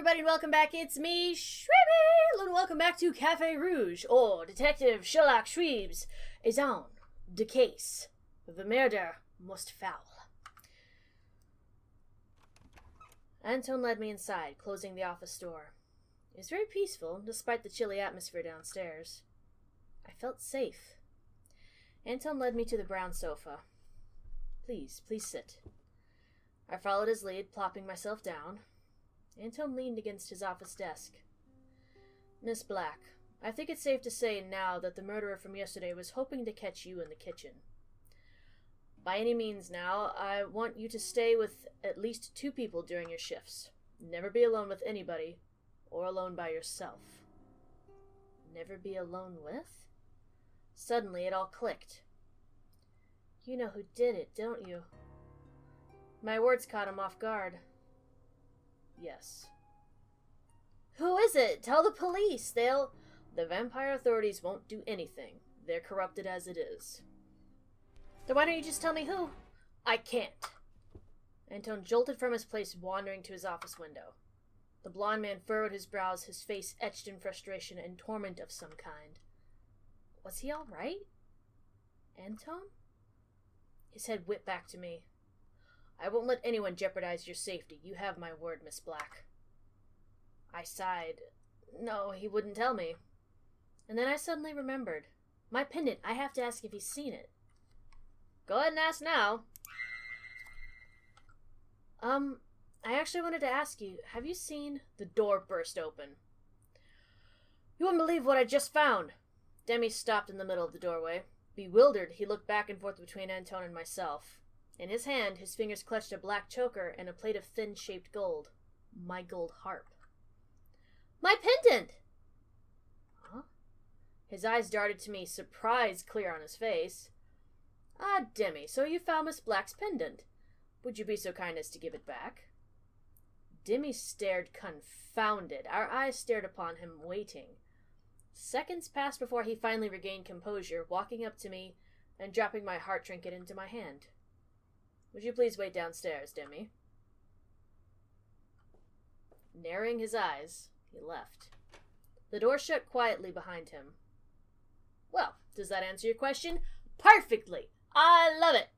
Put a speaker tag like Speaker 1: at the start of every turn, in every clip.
Speaker 1: everybody, and welcome back. It's me, Shweebe, and welcome back to Café Rouge, or Detective Sherlock Shweebe's is on the case. The murder most foul. Anton led me inside, closing the office door. It was very peaceful, despite the chilly atmosphere downstairs. I felt safe. Anton led me to the brown sofa. Please sit. I followed his lead, plopping myself down. Anton leaned against his office desk. Miss Black, I think it's safe to say now that the murderer from yesterday was hoping to catch you in the kitchen. By any means now, I want you to stay with at least 2 people during your shifts. Never be alone with anybody, or alone by yourself. Never be alone with? Suddenly it all clicked. You know who did it, don't you? My words caught him off guard. Yes. Who is it? Tell the police. The vampire authorities won't do anything. They're corrupted as it is. Then why don't you just tell me who? I can't. Anton jolted from his place, wandering to his office window. The blond man furrowed his brows, his face etched in frustration and torment of some kind. Was he all right? Anton? His head whipped back to me. I won't let anyone jeopardize your safety. You have my word, Miss Black. I sighed. No, he wouldn't tell me. And then I suddenly remembered. My pendant. I have to ask if he's seen it. Go ahead and ask now. I actually wanted to ask you, have you seen... The door burst open. You wouldn't believe what I just found. Demi stopped in the middle of the doorway. Bewildered, he looked back and forth between Anton and myself. In his hand, his fingers clutched a black choker and a plate of thin-shaped gold. My gold harp. My pendant! Huh? His eyes darted to me, surprise clear on his face. Ah, Demi, so you found Miss Black's pendant. Would you be so kind as to give it back? Demi stared confounded. Our eyes stared upon him, waiting. Seconds passed before he finally regained composure, walking up to me and dropping my heart trinket into my hand. Would you please wait downstairs, Demi? Narrowing his eyes, he left. The door shut quietly behind him. Well, does that answer your question? Perfectly! I love it!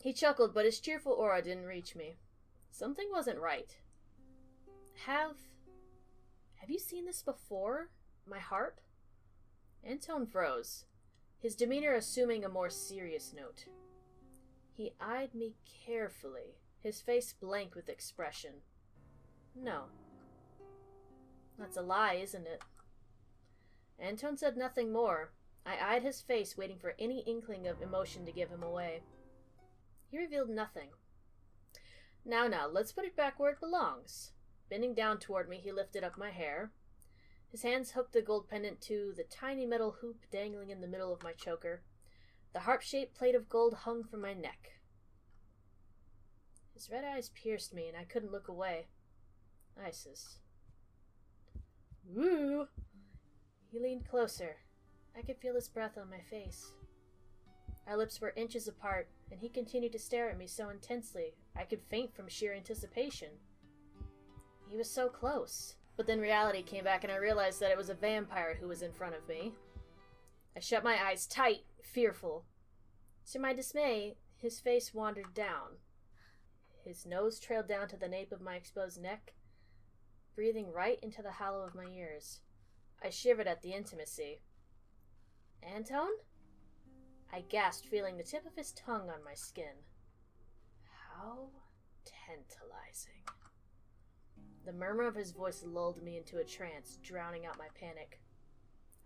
Speaker 1: He chuckled, but his cheerful aura didn't reach me. Something wasn't right. Have you seen this before? My harp? Anton froze, his demeanor assuming a more serious note. He eyed me carefully, his face blank with expression. No. That's a lie, isn't it? Anton said nothing more. I eyed his face, waiting for any inkling of emotion to give him away. He revealed nothing. Now, let's put it back where it belongs. Bending down toward me, he lifted up my hair. His hands hooked the gold pendant to the tiny metal hoop dangling in the middle of my choker. The harp-shaped plate of gold hung from my neck. His red eyes pierced me, and I couldn't look away. Isis. Woo! He leaned closer. I could feel his breath on my face. Our lips were inches apart, and he continued to stare at me so intensely I could faint from sheer anticipation. He was so close. But then reality came back, and I realized that it was a vampire who was in front of me. I shut my eyes tight, fearful. To my dismay, his face wandered down. His nose trailed down to the nape of my exposed neck, breathing right into the hollow of my ears. I shivered at the intimacy. Anton? I gasped, feeling the tip of his tongue on my skin. How tantalizing. The murmur of his voice lulled me into a trance, drowning out my panic.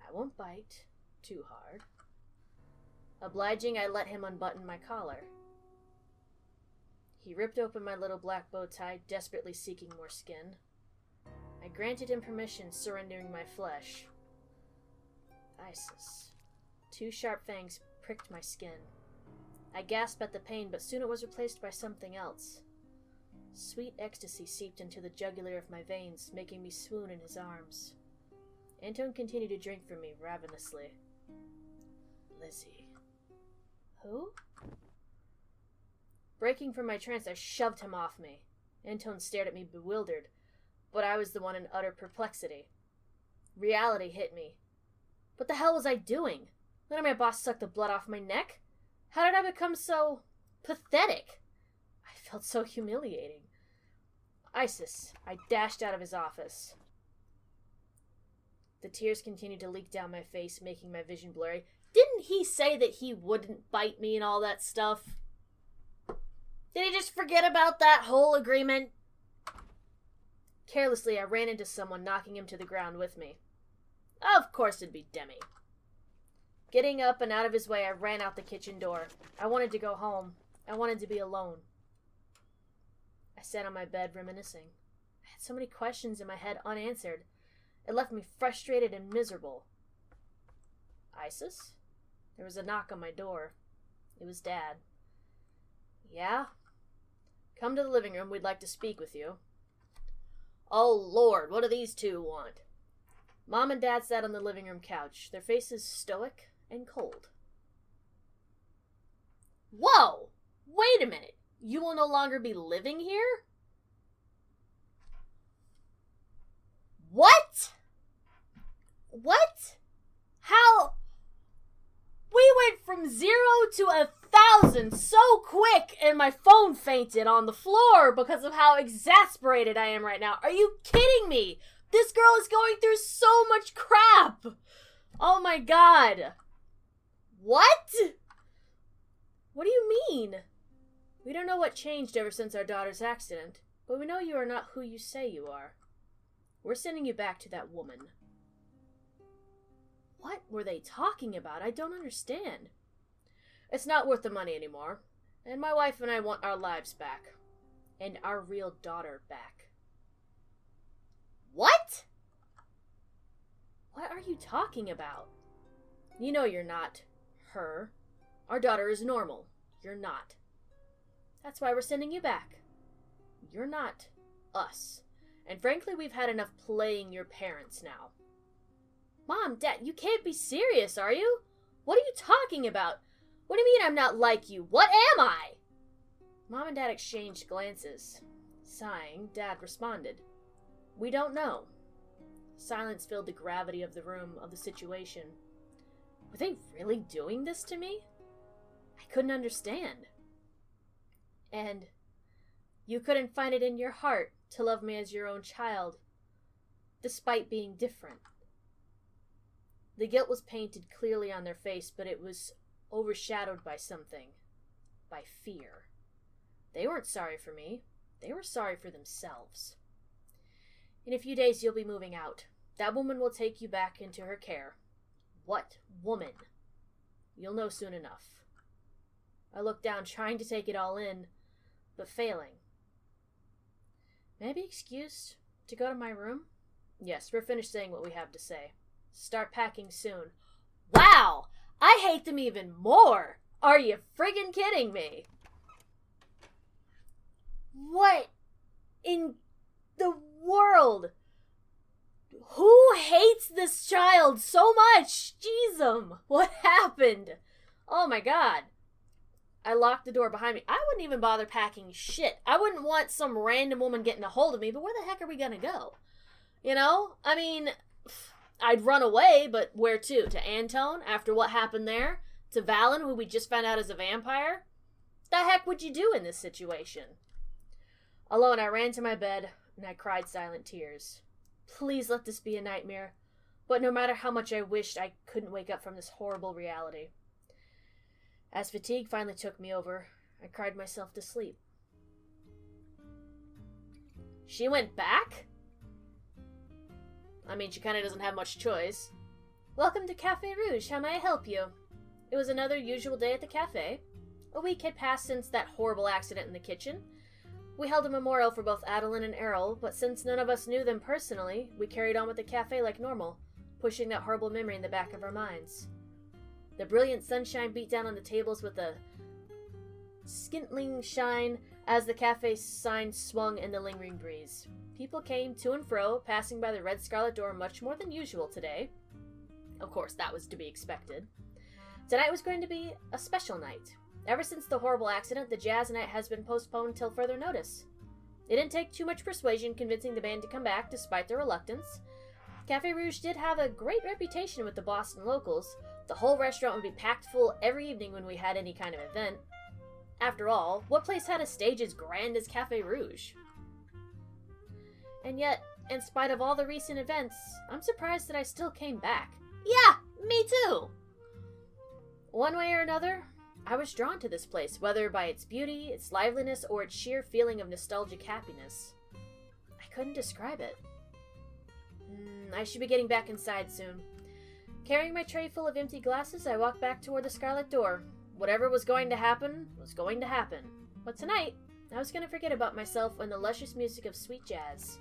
Speaker 1: I won't bite too hard. Obliging, I let him unbutton my collar. He ripped open my little black bow tie, desperately seeking more skin. I granted him permission, surrendering my flesh. Isis. 2 sharp fangs pricked my skin. I gasped at the pain, but soon it was replaced by something else. Sweet ecstasy seeped into the jugular of my veins, making me swoon in his arms. Anton continued to drink from me ravenously. Lizzie. Who? Breaking from my trance, I shoved him off me. Antone stared at me bewildered, but I was the one in utter perplexity. Reality hit me. What the hell was I doing? Letting my boss suck the blood off my neck? How did I become so pathetic? I felt so humiliating. Isis, I dashed out of his office. The tears continued to leak down my face, making my vision blurry. Didn't he say that he wouldn't bite me and all that stuff? Did he just forget about that whole agreement? Carelessly, I ran into someone, knocking him to the ground with me. Of course it'd be Demi. Getting up and out of his way, I ran out the kitchen door. I wanted to go home. I wanted to be alone. I sat on my bed, reminiscing. I had so many questions in my head unanswered. It left me frustrated and miserable. Isis? There was a knock on my door. It was Dad. Yeah? Come to the living room. We'd like to speak with you. Oh, Lord, what do these two want? Mom and Dad sat on the living room couch, their faces stoic and cold. Whoa! Wait a minute. You will no longer be living here? What? What? How? We went from 0 to 1,000 so quick, and my phone fainted on the floor because of how exasperated I am right now. Are you kidding me? This girl is going through so much crap. Oh my god. What? What do you mean? We don't know what changed ever since our daughter's accident, but we know you are not who you say you are. We're sending you back to that woman. What were they talking about? I don't understand. It's not worth the money anymore, and my wife and I want our lives back. And our real daughter back. What? What are you talking about? You know you're not her. Our daughter is normal. You're not. That's why we're sending you back. You're not us. And frankly, we've had enough playing your parents now. Mom, Dad, you can't be serious, are you? What are you talking about? What do you mean I'm not like you? What am I? Mom and Dad exchanged glances. Sighing, Dad responded, We don't know. Silence filled the gravity of the room, of the situation. Were they really doing this to me? I couldn't understand. And you couldn't find it in your heart to love me as your own child, despite being different. The guilt was painted clearly on their face, but it was overshadowed by something. By fear. They weren't sorry for me. They were sorry for themselves. In a few days, you'll be moving out. That woman will take you back into her care. What woman? You'll know soon enough. I looked down, trying to take it all in, but failing. May I be excused to go to my room? Yes, we're finished saying what we have to say. Start packing soon. Wow! I hate them even more! Are you friggin' kidding me? What in the world? Who hates this child so much? Jeezum! What happened? Oh my god. I locked the door behind me. I wouldn't even bother packing shit. I wouldn't want some random woman getting a hold of me, but where the heck are we gonna go? You know? I mean, I'd run away, but where to? To Antone, after what happened there? To Valen, who we just found out is a vampire? The heck would you do in this situation? Alone, I ran to my bed, and I cried silent tears. Please let this be a nightmare. But no matter how much I wished, I couldn't wake up from this horrible reality. As fatigue finally took me over, I cried myself to sleep. She went back? I mean, she kind of doesn't have much choice. Welcome to Café Rouge. How may I help you? It was another usual day at the cafe. A week had passed since that horrible accident in the kitchen. We held a memorial for both Adeline and Errol, but since none of us knew them personally, we carried on with the cafe like normal, pushing that horrible memory in the back of our minds. The brilliant sunshine beat down on the tables with a scintillating shine as the cafe sign swung in the lingering breeze. People came to and fro, passing by the red scarlet door much more than usual today. Of course, that was to be expected. Tonight was going to be a special night. Ever since the horrible accident, the jazz night has been postponed till further notice. It didn't take too much persuasion convincing the band to come back despite their reluctance. Café Rouge did have a great reputation with the Boston locals. The whole restaurant would be packed full every evening when we had any kind of event. After all, what place had a stage as grand as Café Rouge? And yet, in spite of all the recent events, I'm surprised that I still came back. Yeah, me too! One way or another, I was drawn to this place, whether by its beauty, its liveliness, or its sheer feeling of nostalgic happiness. I couldn't describe it. I should be getting back inside soon. Carrying my tray full of empty glasses, I walked back toward the Scarlet Door. Whatever was going to happen, was going to happen. But tonight, I was going to forget about myself and the luscious music of sweet jazz.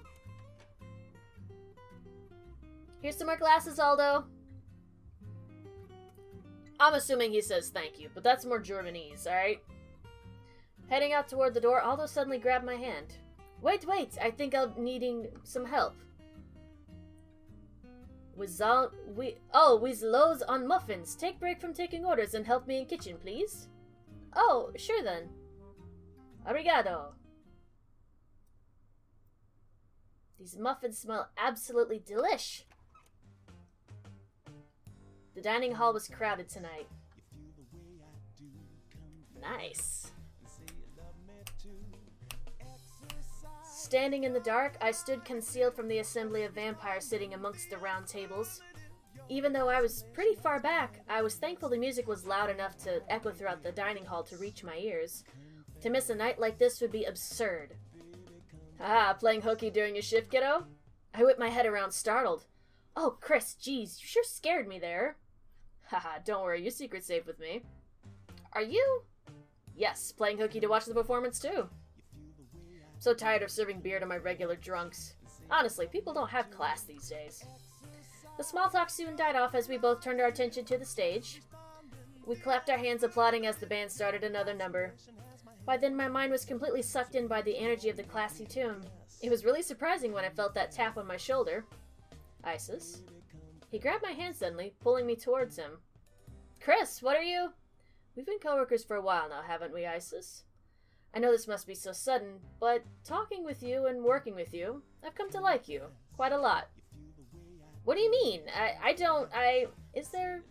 Speaker 1: Here's some more glasses, Aldo. I'm assuming he says thank you, but that's more Germanese, alright? Heading out toward the door, Aldo suddenly grabbed my hand. Wait, I think I'm needing some help. With loads on muffins. Take break from taking orders and help me in kitchen, please. Oh, sure then. Arigato. These muffins smell absolutely delish. The dining hall was crowded tonight. Nice. Standing in the dark, I stood concealed from the assembly of vampires sitting amongst the round tables. Even though I was pretty far back, I was thankful the music was loud enough to echo throughout the dining hall to reach my ears. To miss a night like this would be absurd. Ah, playing hooky during your shift, kiddo? I whipped my head around, startled. Oh, Chris, geez, you sure scared me there. Haha, don't worry, your secret's safe with me. Are you? Yes, playing hooky to watch the performance too. So tired of serving beer to my regular drunks. Honestly, people don't have class these days. The small talk soon died off as we both turned our attention to the stage. We clapped our hands applauding as the band started another number. By then my mind was completely sucked in by the energy of the classy tune. It was really surprising when I felt that tap on my shoulder. Isis? He grabbed my hand suddenly, pulling me towards him. Chris, what are you? We've been coworkers for a while now, haven't we, Isis? I know this must be so sudden, but talking with you and working with you, I've come to like you. Quite a lot. What do you mean? Is there,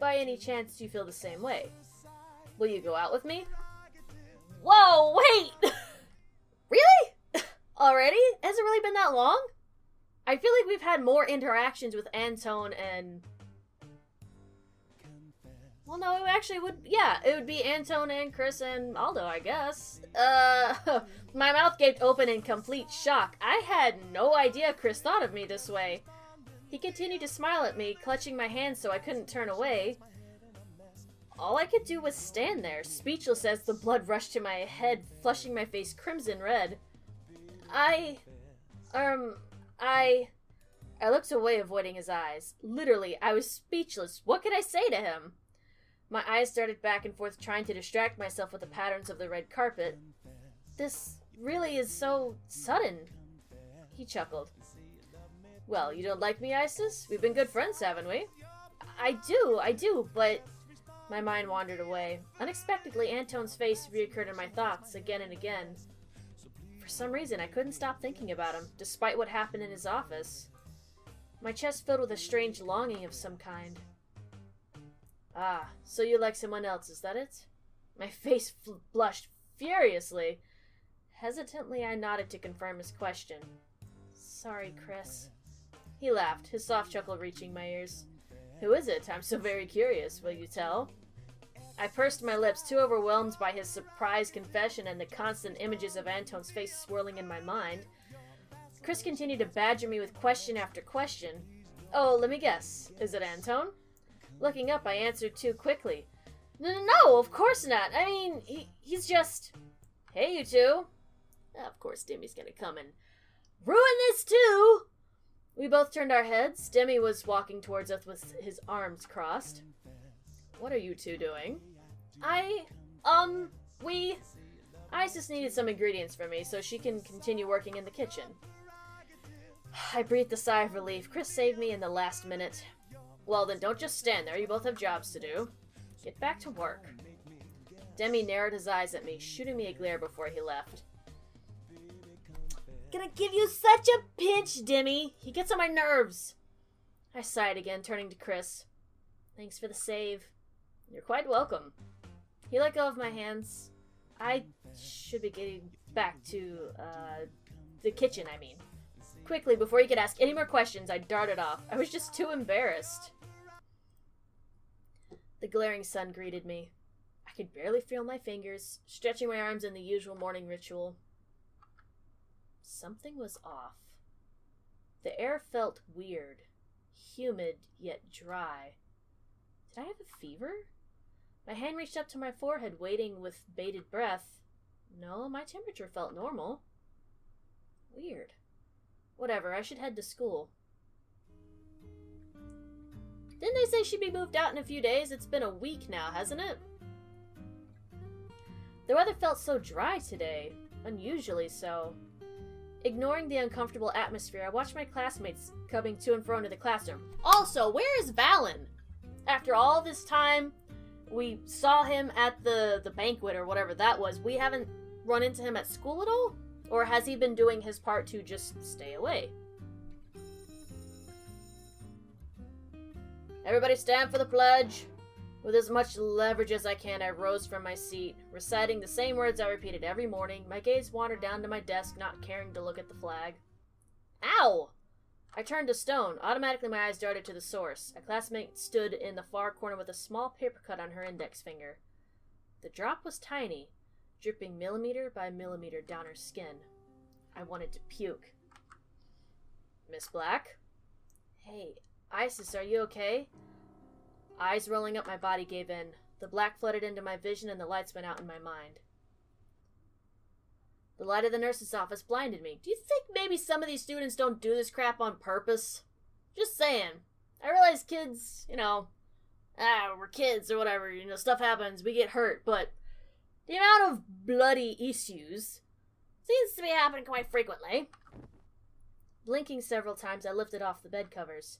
Speaker 1: by any chance, you feel the same way? Will you go out with me? Whoa, wait! Really? Already? Has it really been that long? I feel like we've had more interactions with Antone and... Well, no, it actually would, yeah, it would be Antone and Chris and Aldo, I guess. My mouth gaped open in complete shock. I had no idea Chris thought of me this way. He continued to smile at me, clutching my hand so I couldn't turn away. All I could do was stand there, speechless as the blood rushed to my head, flushing my face crimson red. I looked away, avoiding his eyes. Literally, I was speechless. What could I say to him? My eyes darted back and forth, trying to distract myself with the patterns of the red carpet. This really is so sudden. He chuckled. Well, you don't like me, Isis? We've been good friends, haven't we? I do, but... My mind wandered away. Unexpectedly, Antone's face reoccurred in my thoughts again and again. For some reason, I couldn't stop thinking about him, despite what happened in his office. My chest filled with a strange longing of some kind. Ah, so you like someone else, is that it? My face blushed furiously. Hesitantly, I nodded to confirm his question. Sorry, Chris. He laughed, his soft chuckle reaching my ears. Who is it? I'm so very curious. Will you tell? I pursed my lips, too overwhelmed by his surprise confession and the constant images of Antone's face swirling in my mind. Chris continued to badger me with question after question. Oh, let me guess. Is it Antone? Looking up, I answered too quickly. No, of course not. I mean, he's just... Hey, you two. Of course, Demi's gonna come and ruin this too! We both turned our heads. Demi was walking towards us with his arms crossed. What are you two doing? Isis needed some ingredients for me so she can continue working in the kitchen. I breathed a sigh of relief. Chris saved me in the last minute. Well then, don't just stand there. You both have jobs to do. Get back to work. Demi narrowed his eyes at me, shooting me a glare before he left. gonna give you such a pinch, Demi. He gets on my nerves. I sighed again, turning to Chris. Thanks for the save. You're quite welcome. He let go of my hands. I should be getting back to, the kitchen, I mean. Quickly, before he could ask any more questions, I darted off. I was just too embarrassed. The glaring sun greeted me. I could barely feel my fingers, stretching my arms in the usual morning ritual. Something was off. The air felt weird, humid yet dry. Did I have a fever? My hand reached up to my forehead, waiting with bated breath. No, my temperature felt normal. Weird. Whatever, I should head to school. Didn't they say she'd be moved out in a few days? It's been a week now, hasn't it? The weather felt so dry today. Unusually so. Ignoring the uncomfortable atmosphere, I watched my classmates coming to and fro into the classroom. Also, where is Valen? After all this time, we saw him at the banquet or whatever that was. We haven't run into him at school at all? Or has he been doing his part to just stay away? Everybody stand for the pledge. With as much leverage as I can, I rose from my seat, reciting the same words I repeated every morning. My gaze wandered down to my desk, not caring to look at the flag. Ow! I turned to stone. Automatically, my eyes darted to the source. A classmate stood in the far corner with a small paper cut on her index finger. The drop was tiny, dripping millimeter by millimeter down her skin. I wanted to puke. Miss Black? Hey, Isis, are you okay? Eyes rolling up my body gave in. The black flooded into my vision and the lights went out in my mind. The light of the nurse's office blinded me. Do you think maybe some of these students don't do this crap on purpose? Just saying. I realize kids, we're kids or whatever, stuff happens, we get hurt, but the amount of bloody issues seems to be happening quite frequently. Blinking several times, I lifted off the bed covers.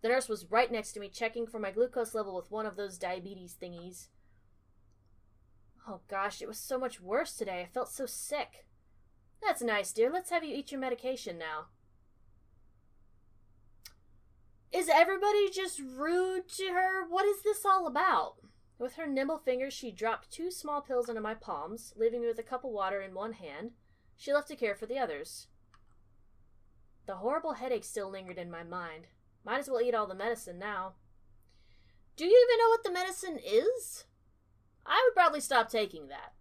Speaker 1: The nurse was right next to me, checking for my glucose level with one of those diabetes thingies. Oh gosh, it was so much worse today. I felt so sick. That's nice, dear. Let's have you eat your medication now. Is everybody just rude to her? What is this all about? With her nimble fingers, she dropped 2 small pills into my palms, leaving me with a cup of water in one hand. She left to care for the others. The horrible headache still lingered in my mind. Might as well eat all the medicine now. Do you even know what the medicine is? I would probably stop taking that.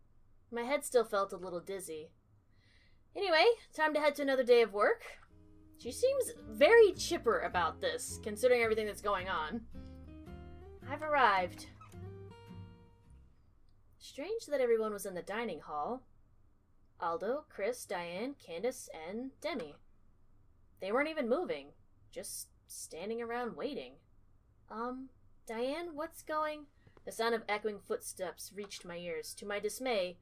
Speaker 1: My head still felt a little dizzy. Anyway, time to head to another day of work. She seems very chipper about this, considering everything that's going on. I've arrived. Strange that everyone was in the dining hall. Aldo, Chris, Diane, Candace, and Demi. They weren't even moving, just standing around waiting. Diane, what's going... The sound of echoing footsteps reached my ears. To my dismay,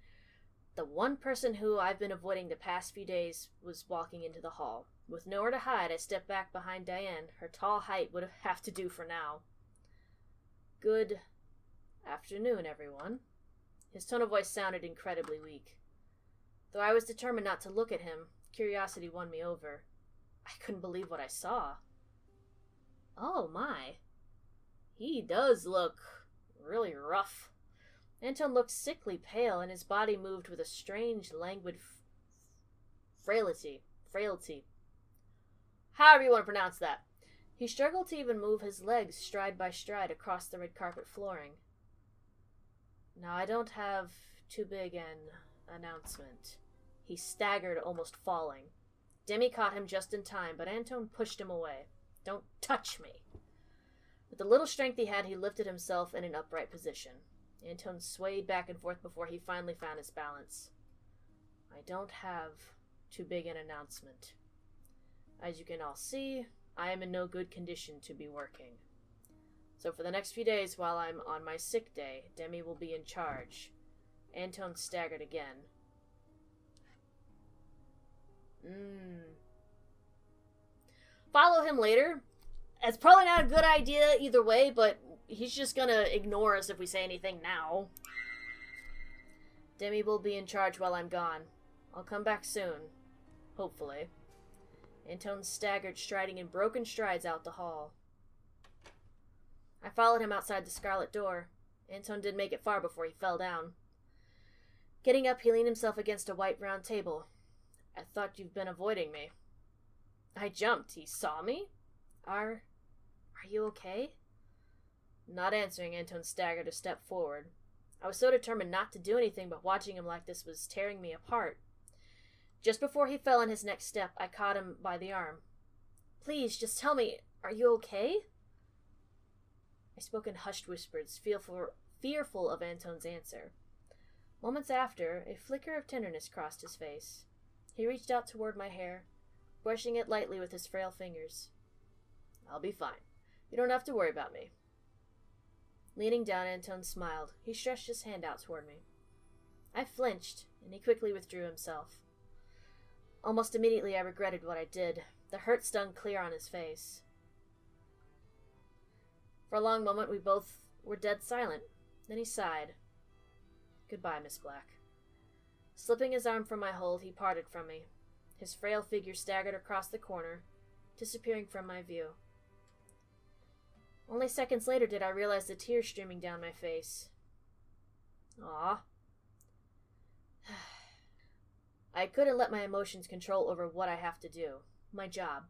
Speaker 1: the one person who I've been avoiding the past few days was walking into the hall. With nowhere to hide, I stepped back behind Diane. Her tall height would have to do for now. Good afternoon, everyone. His tone of voice sounded incredibly weak. Though I was determined not to look at him, curiosity won me over. I couldn't believe what I saw. Oh my. He does look really rough. Anton looked sickly pale, and his body moved with a strange, languid frailty. However you want to pronounce that. He struggled to even move his legs stride by stride across the red carpet flooring. Now, I don't have too big an announcement. He staggered, almost falling. Demi caught him just in time, but Anton pushed him away. Don't touch me. With the little strength he had, he lifted himself in an upright position. Anton swayed back and forth before he finally found his balance. I don't have too big an announcement. As you can all see, I am in no good condition to be working. So for the next few days, while I'm on my sick day, Demi will be in charge. Anton staggered again. Follow him later. It's probably not a good idea either way, but he's just gonna ignore us if we say anything now. Demi will be in charge while I'm gone. I'll come back soon. Hopefully. Antone staggered, striding in broken strides out the hall. I followed him outside the scarlet door. Antone didn't make it far before he fell down. Getting up, he leaned himself against a white round table. I thought you've been avoiding me. I jumped. He saw me? Are you okay? Not answering, Antone staggered a step forward. I was so determined not to do anything, but watching him like this was tearing me apart. Just before he fell on his next step, I caught him by the arm. Please, just tell me, are you okay? I spoke in hushed whispers, fearful of Antone's answer. Moments after, a flicker of tenderness crossed his face. He reached out toward my hair, brushing it lightly with his frail fingers. I'll be fine. You don't have to worry about me. Leaning down, Antone smiled. He stretched his hand out toward me. I flinched, and he quickly withdrew himself. Almost immediately I regretted what I did. The hurt stung clear on his face. For a long moment we both were dead silent. Then he sighed. Goodbye, Miss Black. Slipping his arm from my hold, he parted from me. His frail figure staggered across the corner, disappearing from my view. Only seconds later did I realize the tears streaming down my face. Ah. I couldn't let my emotions control over what I have to do. My job.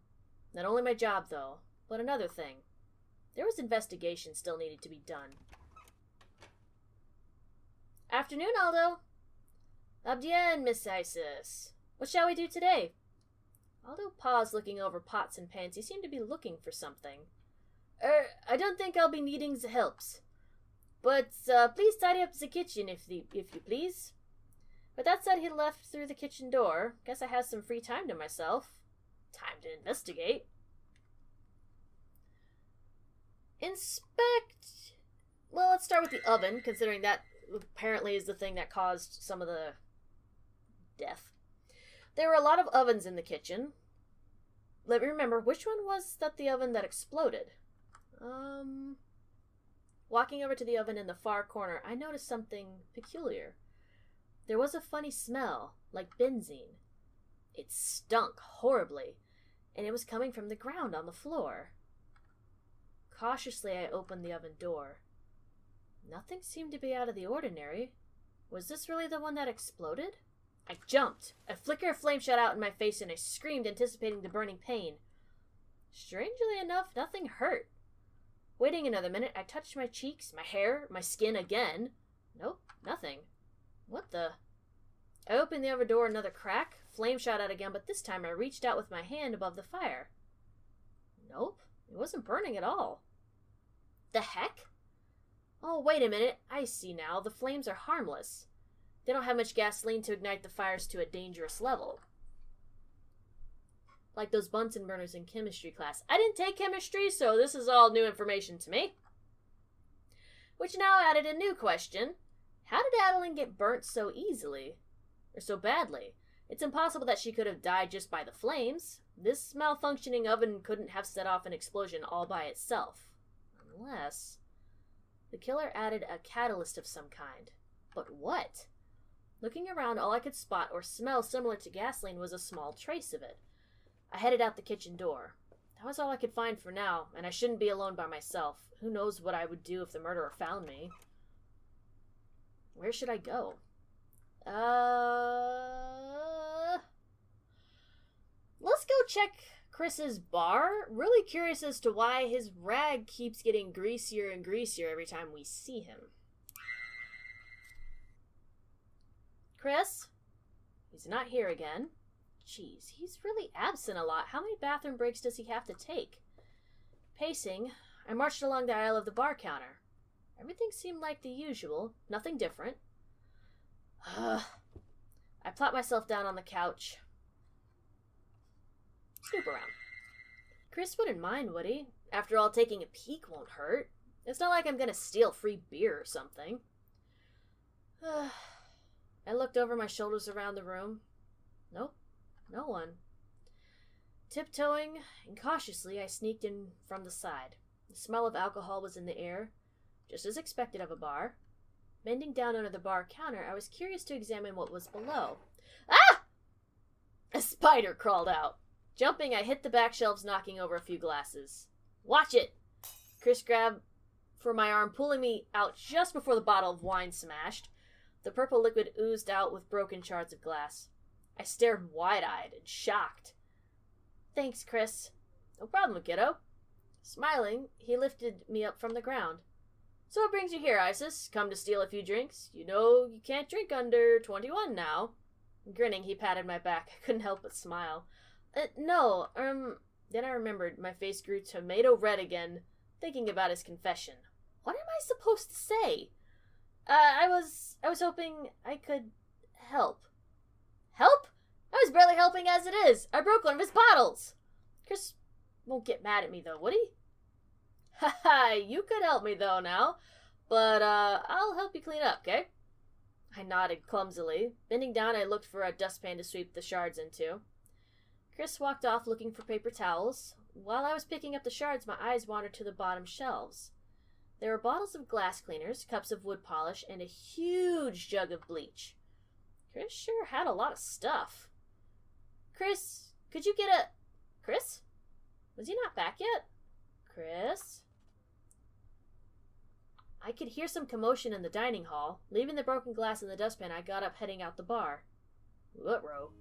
Speaker 1: Not only my job, though, but another thing. There was investigation still needed to be done. Afternoon, Aldo. Abdien, Miss Isis. What shall we do today? Aldo paused, looking over pots and pans. He seemed to be looking for something. I don't think I'll be needing the helps. But, please tidy up the kitchen, if you please. With that said, he left through the kitchen door. Guess I have some free time to myself. Time to investigate. Inspect... Well, let's start with the oven, considering that apparently is the thing that caused some of the death. There were a lot of ovens in the kitchen. Let me remember, which one was the oven that exploded? Walking over to the oven in the far corner, I noticed something peculiar. There was a funny smell, like benzene. It stunk horribly, and it was coming from the ground on the floor. Cautiously, I opened the oven door. Nothing seemed to be out of the ordinary. Was this really the one that exploded? I jumped. A flicker of flame shot out in my face, and I screamed, anticipating the burning pain. Strangely enough, nothing hurt. Waiting another minute, I touched my cheeks, my hair, my skin again. Nope, nothing. What the? I opened the oven door another crack. Flame shot out again, but this time I reached out with my hand above the fire. Nope, it wasn't burning at all. The heck? Oh, wait a minute. I see now. The flames are harmless. They don't have much gasoline to ignite the fires to a dangerous level. Like those Bunsen burners in chemistry class. I didn't take chemistry, so this is all new information to me. Which now added a new question. How did Adeline get burnt so easily? Or so badly? It's impossible that she could have died just by the flames. This malfunctioning oven couldn't have set off an explosion all by itself. Unless the killer added a catalyst of some kind. But what? Looking around, all I could spot or smell similar to gasoline was a small trace of it. I headed out the kitchen door. That was all I could find for now, and I shouldn't be alone by myself. Who knows what I would do if the murderer found me? Where should I go? Let's go check Chris's bar. Really curious as to why his rag keeps getting greasier and greasier every time we see him. Chris? He's not here again. Jeez, he's really absent a lot. How many bathroom breaks does he have to take? Pacing, I marched along the aisle of the bar counter. Everything seemed like the usual, nothing different. I plopped myself down on the couch. Snoop around. Chris wouldn't mind, would he? After all, taking a peek won't hurt. It's not like I'm gonna steal free beer or something. I looked over my shoulders around the room. Nope, no one. Tiptoeing and cautiously, I sneaked in from the side. The smell of alcohol was in the air, just as expected of a bar. Bending down under the bar counter, I was curious to examine what was below. Ah! A spider crawled out. Jumping, I hit the back shelves, knocking over a few glasses. Watch it! Chris grabbed for my arm, pulling me out just before the bottle of wine smashed. The purple liquid oozed out with broken shards of glass. I stared wide-eyed and shocked. Thanks, Chris. No problem, kiddo. Smiling, he lifted me up from the ground. So what brings you here, Isis? Come to steal a few drinks? You know you can't drink under 21 now. Grinning, he patted my back. I couldn't help but smile. No. Then I remembered my face grew tomato red again, thinking about his confession. What am I supposed to say? I was hoping I could help. Help? I was barely helping as it is. I broke one of his bottles. Chris won't get mad at me, though, would he? Haha, you could help me, though, now. But, I'll help you clean up, okay? I nodded clumsily. Bending down, I looked for a dustpan to sweep the shards into. Chris walked off looking for paper towels. While I was picking up the shards, my eyes wandered to the bottom shelves. There were bottles of glass cleaners, cups of wood polish, and a huge jug of bleach. Chris sure had a lot of stuff. Chris, could you get a... Chris? Was he not back yet? Chris? I could hear some commotion in the dining hall. Leaving the broken glass in the dustpan, I got up, heading out the bar. Ruh-roh.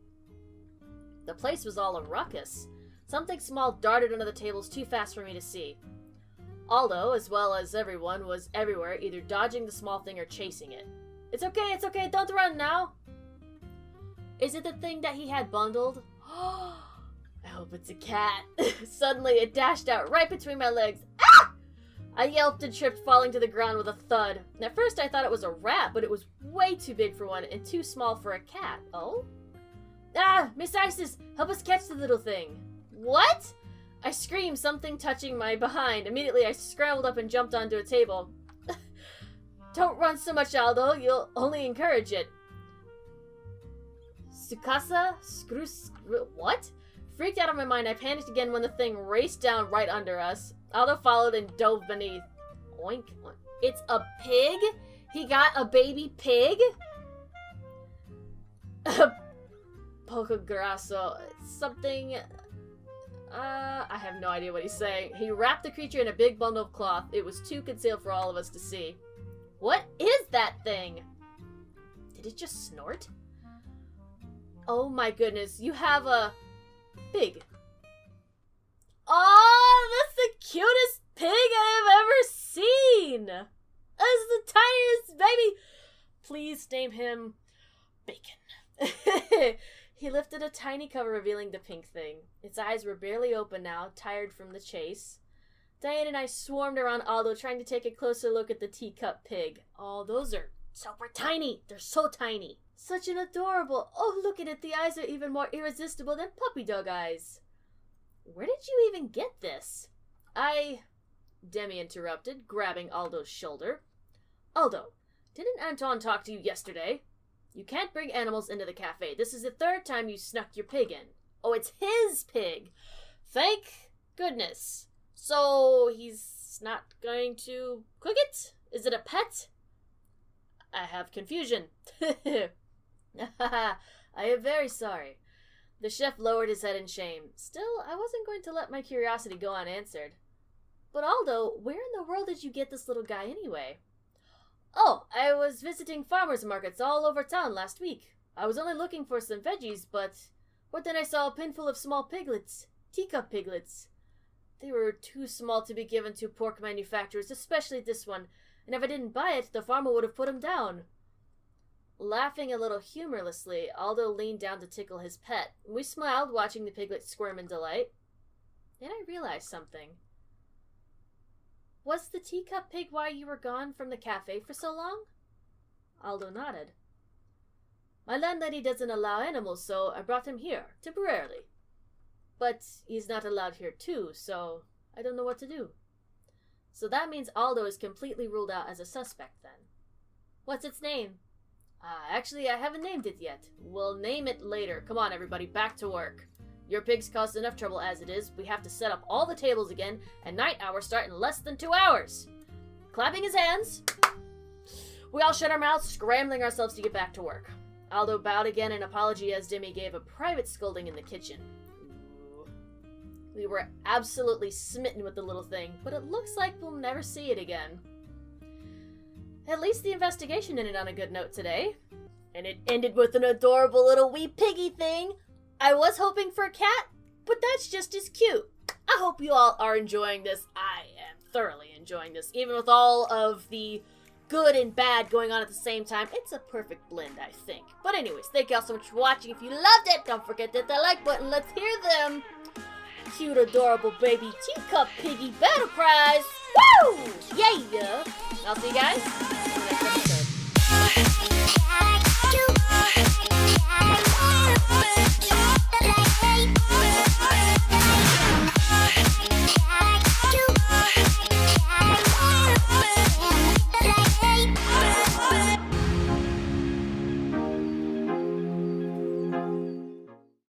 Speaker 1: The place was all a ruckus. Something small darted under the tables too fast for me to see. Aldo, as well as everyone, was everywhere, either dodging the small thing or chasing it. It's okay, don't run now! Is it the thing that he had bundled? I hope it's a cat. Suddenly, it dashed out right between my legs. Ah! I yelped and tripped, falling to the ground with a thud. At first, I thought it was a rat, but it was way too big for one and too small for a cat. Oh? Ah! Miss Isis, help us catch the little thing. What? I screamed, something touching my behind. Immediately, I scrambled up and jumped onto a table. Don't run so much, Aldo. You'll only encourage it. Sukasa? What? Freaked out of my mind, I panicked again when the thing raced down right under us. Aldo followed and dove beneath. Oink. It's a pig? He got a baby pig? Poco grasso. Something... I have no idea what he's saying. He wrapped the creature in a big bundle of cloth. It was too concealed for all of us to see. What is that thing? Did it just snort? Oh my goodness, you have a pig. Oh, that's the cutest pig I have ever seen. That's the tiniest baby. Please name him Bacon. He lifted a tiny cover, revealing the pink thing. Its eyes were barely open now, tired from the chase. Diane and I swarmed around Aldo, trying to take a closer look at the teacup pig. Oh, those are super tiny. They're so tiny. Such an adorable... Oh, look at it. The eyes are even more irresistible than puppy dog eyes. Where did you even get this? Demi interrupted, grabbing Aldo's shoulder. Aldo, didn't Anton talk to you yesterday? You can't bring animals into the cafe. This is the third time you snuck your pig in. Oh, it's his pig. Thank goodness. So, he's not going to cook it? Is it a pet? I have confusion. I am very sorry. The chef lowered his head in shame. Still, I wasn't going to let my curiosity go unanswered. But Aldo, where in the world did you get this little guy anyway? Oh, I was visiting farmers markets all over town last week. I was only looking for some veggies, but then I saw a pinful of small piglets. Teacup piglets. They were too small to be given to pork manufacturers, especially this one, and if I didn't buy it, the farmer would have put him down. Laughing a little humorlessly, Aldo leaned down to tickle his pet. We smiled, watching the piglet squirm in delight. Then I realized something. Was the teacup pig why you were gone from the cafe for so long? Aldo nodded. My landlady doesn't allow animals, so I brought him here, temporarily. But he's not allowed here too, so I don't know what to do. So that means Aldo is completely ruled out as a suspect then. What's its name? Actually, I haven't named it yet. We'll name it later. Come on, everybody, back to work. Your pigs caused enough trouble as it is. We have to set up all the tables again, and night hours start in less than 2 hours. Clapping his hands, we all shut our mouths, scrambling ourselves to get back to work. Aldo bowed again in apology as Demi gave a private scolding in the kitchen. Ooh. We were absolutely smitten with the little thing, but it looks like we'll never see it again. At least the investigation ended on a good note today. And it ended with an adorable little wee piggy thing. I was hoping for a cat, but that's just as cute. I hope you all are enjoying this. I am thoroughly enjoying this, even with all of the good and bad going on at the same time. It's a perfect blend, I think. But anyways, thank you all so much for watching. If you loved it, don't forget to hit that like button. Let's hear them. Cute, adorable baby teacup piggy battle cries. Woo! Yeah! I'll see you guys in the next episode.